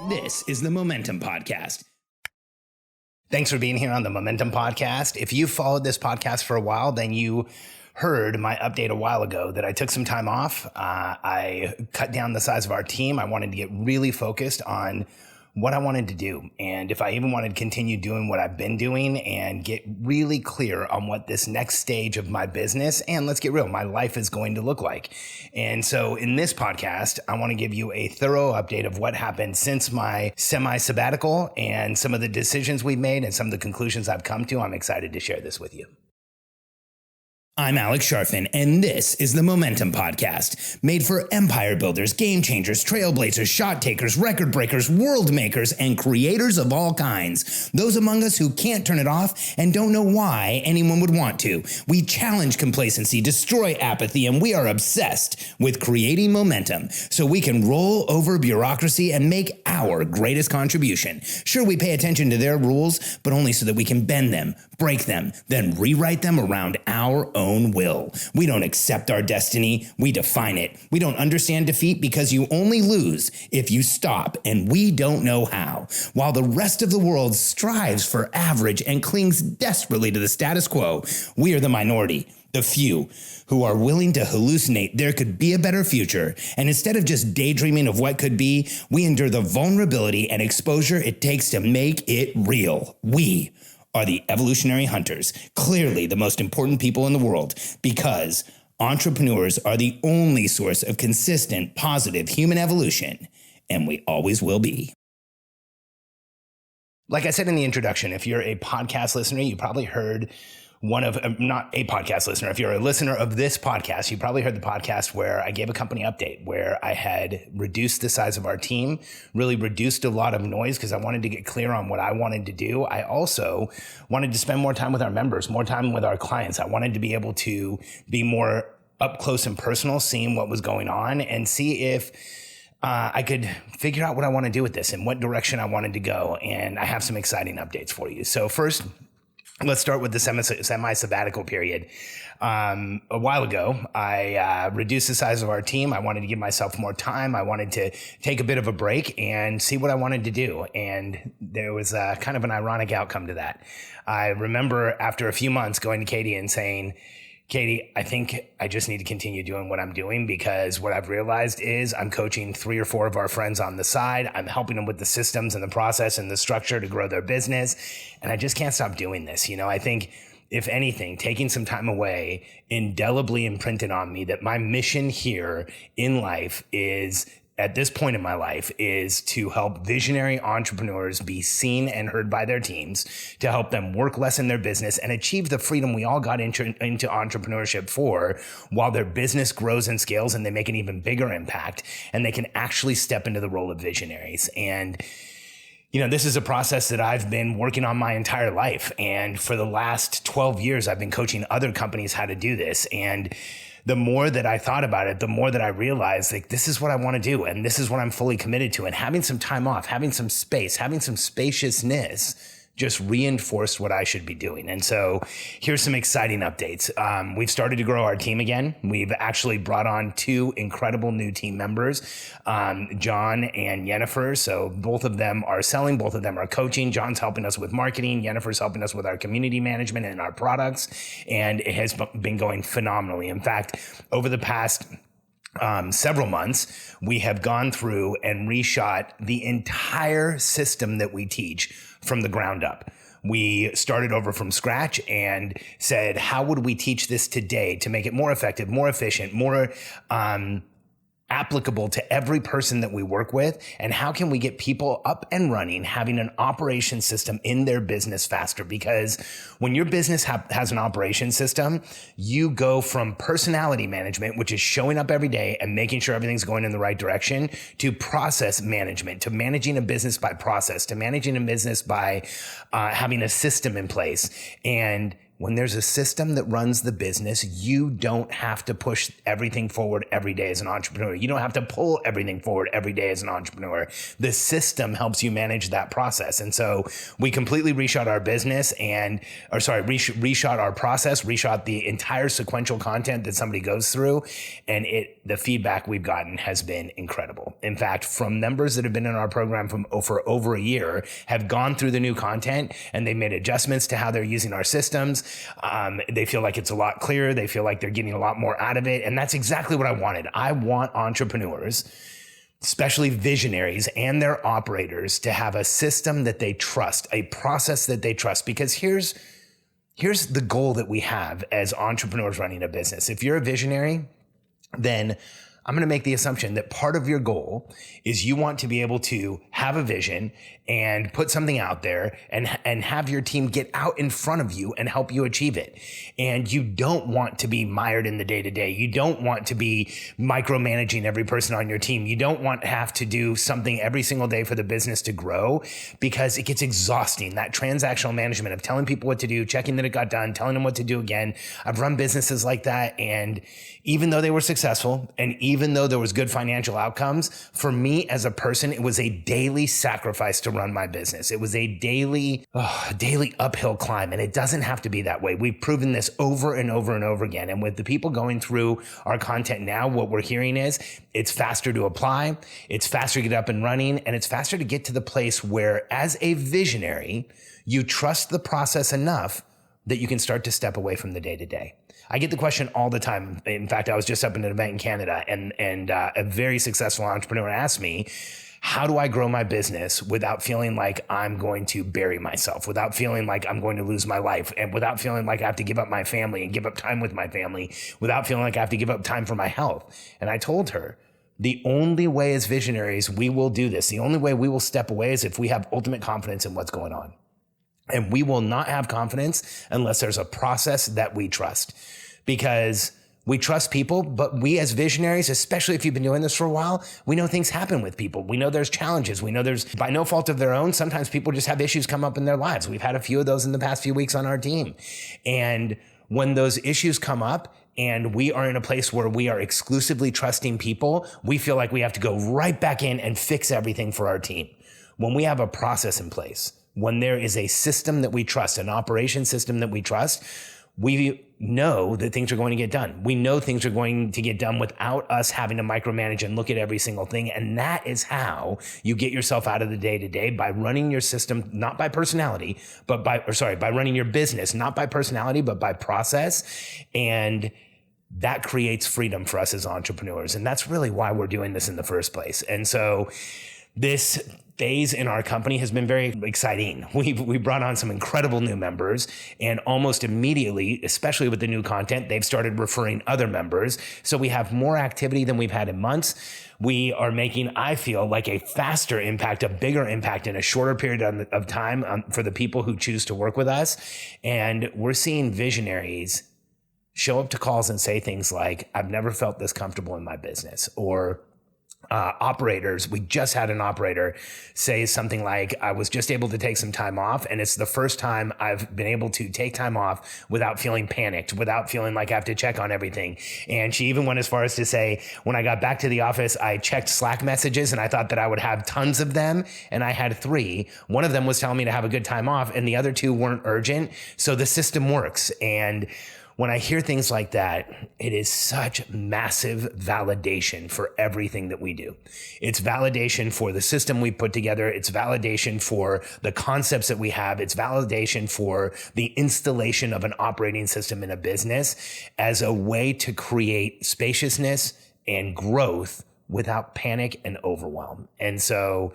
This is the Momentum Podcast. Thanks for being here on the Momentum Podcast. If you've followed this podcast for a while, then you heard my update a while ago that I took some time off. I cut down the size of our team. I wanted to get really focused on what I wanted to do, and if I even wanted to continue doing what I've been doing and get really clear on what this next stage of my business, and let's get real, my life is going to look like. And so in this podcast, I want to give you a thorough update of what happened since my semi-sabbatical and some of the decisions we've made and some of the conclusions I've come to. I'm excited to share this with you. I'm Alex Charfen, and this is the Momentum Podcast, made for empire builders, game changers, trailblazers, shot takers, record breakers, world makers, and creators of all kinds. Those among us who can't turn it off and don't know why anyone would want to. We challenge complacency, destroy apathy, and we are obsessed with creating momentum so we can roll over bureaucracy and make our greatest contribution. Sure, we pay attention to their rules, but only so that we can bend them, break them, then rewrite them around our own will. We don't accept our destiny, we define it. We don't understand defeat because you only lose if you stop, and we don't know how. While the rest of the world strives for average and clings desperately to the status quo, we are the minority, the few, who are willing to hallucinate there could be a better future. And instead of just daydreaming of what could be, we endure the vulnerability and exposure it takes to make it real. We are the evolutionary hunters, clearly the most important people in the world, because entrepreneurs are the only source of consistent, positive human evolution, and we always will be. Like I said in the introduction, if you're a podcast listener, you probably heard not a podcast listener. If you're a listener of this podcast, you probably heard the podcast where I gave a company update where I had reduced the size of our team, really reduced a lot of noise because I wanted to get clear on what I wanted to do. I also wanted to spend more time with our members, more time with our clients. I wanted to be able to be more up close and personal, seeing what was going on and see if I could figure out what I want to do with this and what direction I wanted to go. And I have some exciting updates for you. So first, let's start with the semi-sabbatical period. A while ago, I reduced the size of our team. I wanted to give myself more time. I wanted to take a bit of a break and see what I wanted to do. And there was kind of an ironic outcome to that. I remember after a few months going to Katie and saying, Katie, I think I just need to continue doing what I'm doing because what I've realized is I'm coaching 3 or 4 of our friends on the side. I'm helping them with the systems and the process and the structure to grow their business. And I just can't stop doing this. You know, I think if anything, taking some time away indelibly imprinted on me that my mission here in life is, at this point in my life, is to help visionary entrepreneurs be seen and heard by their teams, to help them work less in their business and achieve the freedom we all got into entrepreneurship for, while their business grows and scales and they make an even bigger impact and they can actually step into the role of visionaries. And you know, this is a process that I've been working on my entire life. And for the last 12 years, I've been coaching other companies how to do this. And the more that I thought about it, the more that I realized, like, this is what I want to do. And this is what I'm fully committed to. And having some time off, having some space, having some spaciousness just reinforced what I should be doing. And so here's some exciting updates. We've started to grow our team again. We've actually brought on 2 incredible new team members, John and Yennefer. So both of them are selling, both of them are coaching. John's helping us with marketing. Yennefer's helping us with our community management and our products. And it has been going phenomenally. In fact, over the past several months, we have gone through and reshot the entire system that we teach from the ground up. We started over from scratch and said, how would we teach this today to make it more effective, more efficient, more applicable to every person that we work with? And how can we get people up and running, having an operation system in their business faster? Because when your business has an operation system, you go from personality management, which is showing up every day and making sure everything's going in the right direction, to process management, to managing a business by process, to managing a business by having a system in place. And when there's a system that runs the business, you don't have to push everything forward every day as an entrepreneur. You don't have to pull everything forward every day as an entrepreneur. The system helps you manage that process. And so we completely reshot our business reshot our process, reshot the entire sequential content that somebody goes through. And the feedback we've gotten has been incredible. In fact, from members that have been in our program for over a year, have gone through the new content and they made adjustments to how they're using our systems. They feel like it's a lot clearer. They feel like they're getting a lot more out of it. And that's exactly what I wanted. I want entrepreneurs, especially visionaries and their operators, to have a system that they trust, a process that they trust. Because here's the goal that we have as entrepreneurs running a business. If you're a visionary, then I'm going to make the assumption that part of your goal is you want to be able to have a vision and put something out there and have your team get out in front of you and help you achieve it. And you don't want to be mired in the day-to-day. You don't want to be micromanaging every person on your team. You don't want to have to do something every single day for the business to grow, because it gets exhausting. That transactional management of telling people what to do, checking that it got done, telling them what to do again. I've run businesses like that. And even though they were successful and even though there was good financial outcomes, for me as a person, it was a daily sacrifice to run my business. It was a daily uphill climb, and it doesn't have to be that way. We've proven this over and over and over again. And with the people going through our content now, what we're hearing is it's faster to apply, it's faster to get up and running, and it's faster to get to the place where, as a visionary, you trust the process enough that you can start to step away from the day-to-day. I get the question all the time. In fact, I was just up in an event in Canada, and a very successful entrepreneur asked me, how do I grow my business without feeling like I'm going to bury myself, without feeling like I'm going to lose my life, and without feeling like I have to give up my family and give up time with my family, without feeling like I have to give up time for my health? And I told her, the only way as visionaries we will do this, the only way we will step away, is if we have ultimate confidence in what's going on. And we will not have confidence unless there's a process that we trust, because we trust people, but we as visionaries, especially if you've been doing this for a while, we know things happen with people. We know there's challenges. We know there's, by no fault of their own, sometimes people just have issues come up in their lives. We've had a few of those in the past few weeks on our team. And when those issues come up and we are in a place where we are exclusively trusting people, we feel like we have to go right back in and fix everything for our team. When we have a process in place, when there is a system that we trust, an operation system that we trust, we know that things are going to get done. We know things are going to get done without us having to micromanage and look at every single thing. And that is how you get yourself out of the day-to-day, by running your system, not by personality, but by running your business, not by personality, but by process. And that creates freedom for us as entrepreneurs. And that's really why we're doing this in the first place. And so this phase in our company has been very exciting. We brought on some incredible new members, and almost immediately, especially with the new content, they've started referring other members. So we have more activity than we've had in months. We are making, I feel, like a faster impact, a bigger impact in a shorter period of time for the people who choose to work with us. And we're seeing visionaries show up to calls and say things like, I've never felt this comfortable in my business, or operators. We just had an operator say something like, I was just able to take some time off, and it's the first time I've been able to take time off without feeling panicked, without feeling like I have to check on everything. And she even went as far as to say, when I got back to the office, I checked Slack messages and I thought that I would have tons of them, and I had 3. One of them was telling me to have a good time off, and the other 2 weren't urgent. So the system works. And when I hear things like that, it is such massive validation for everything that we do. It's validation for the system we put together. It's validation for the concepts that we have. It's validation for the installation of an operating system in a business as a way to create spaciousness and growth without panic and overwhelm. And so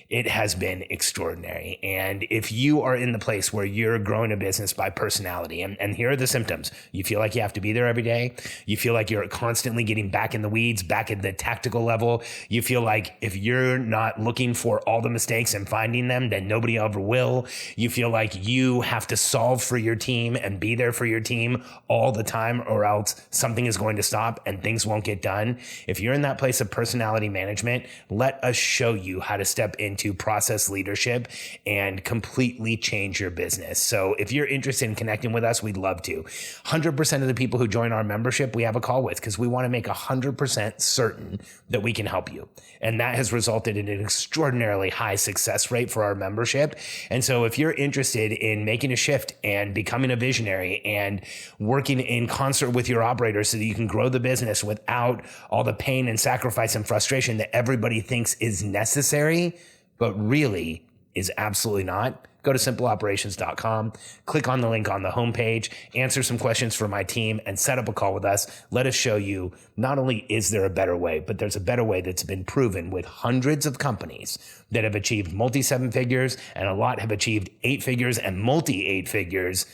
it has been extraordinary. And if you are in the place where you're growing a business by personality, and here are the symptoms: you feel like you have to be there every day. You feel like you're constantly getting back in the weeds, back at the tactical level. You feel like if you're not looking for all the mistakes and finding them, then nobody ever will. You feel like you have to solve for your team and be there for your team all the time, or else something is going to stop and things won't get done. If you're in that place of personality management, let us show you how to step into process leadership and completely change your business. So if you're interested in connecting with us, we'd love to. 100% of the people who join our membership, we have a call with, because we want to make 100% certain that we can help you. And that has resulted in an extraordinarily high success rate for our membership. And so if you're interested in making a shift and becoming a visionary and working in concert with your operators so that you can grow the business without all the pain and sacrifice and frustration that everybody thinks is necessary, but really is absolutely not, go to simpleoperations.com, click on the link on the homepage, answer some questions for my team, and set up a call with us. Let us show you not only is there a better way, but there's a better way that's been proven with hundreds of companies that have achieved multi-7 figures, and a lot have achieved 8 figures and multi-8 figures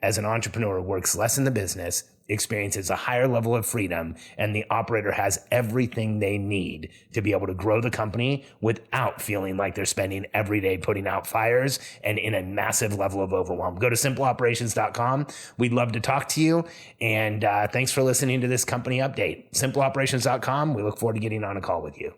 as an entrepreneur who works less in the business, experiences a higher level of freedom, and the operator has everything they need to be able to grow the company without feeling like they're spending every day putting out fires and in a massive level of overwhelm. Go to simpleoperations.com. We'd love to talk to you. And thanks for listening to this company update. Simpleoperations.com. We look forward to getting on a call with you.